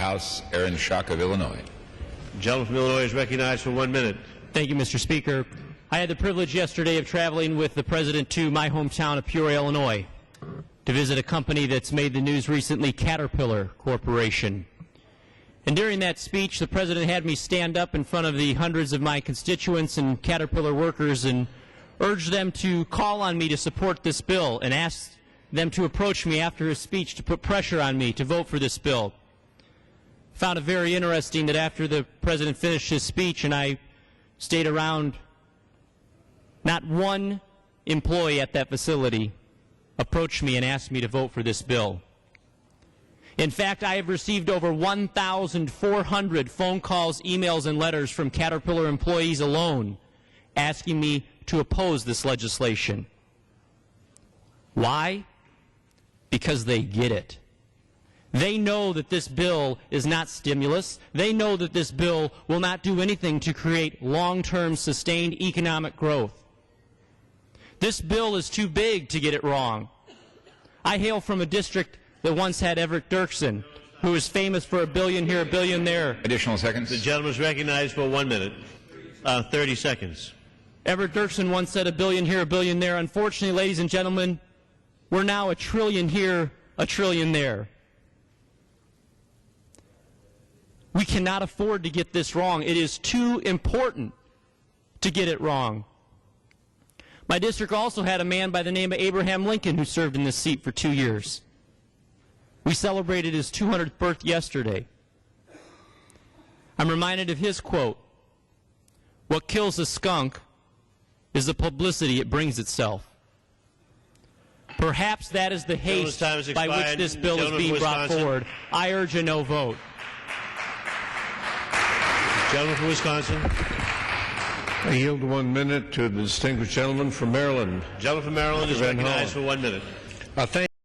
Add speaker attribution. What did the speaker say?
Speaker 1: House, Aaron Schock of Illinois.
Speaker 2: The gentleman from Illinois is recognized for 1 minute.
Speaker 3: Thank you, Mr. Speaker. I had the privilege yesterday of traveling with the President to my hometown of Peoria, Illinois, to visit a company that's made the news recently, Caterpillar Corporation. And during that speech, the President had me stand up in front of the hundreds of my constituents and Caterpillar workers and urged them to call on me to support this bill and asked them to approach me after his speech to put pressure on me to vote for this bill. Found it very interesting that after the President finished his speech and I stayed around, not one employee at that facility approached me and asked me to vote for this bill. In fact, I have received over 1,400 phone calls, emails, and letters from Caterpillar employees alone asking me to oppose this legislation. Why? Because they get it. They know that this bill is not stimulus. They know that this bill will not do anything to create long-term sustained economic growth. This bill is too big to get it wrong. I hail from a district that once had Everett Dirksen, who is famous for a billion here, a billion there.
Speaker 1: Additional seconds.
Speaker 2: The gentleman is recognized for 1 minute. 30 seconds.
Speaker 3: Everett Dirksen once said a billion here, a billion there. Unfortunately, ladies and gentlemen, we're now a trillion here, a trillion there. We cannot afford to get this wrong. It is too important to get it wrong. My district also had a man by the name of Abraham Lincoln who served in this seat for 2 years. We celebrated his 200th birthday yesterday. I'm reminded of his quote, "What kills a skunk is the publicity it brings itself." Perhaps that is the haste by which this bill is being brought forward. I urge a no vote.
Speaker 2: Gentleman from Wisconsin.
Speaker 4: I yield 1 minute to the distinguished gentleman from Maryland.
Speaker 2: Gentleman from Maryland is recognized for 1 minute.
Speaker 4: Thank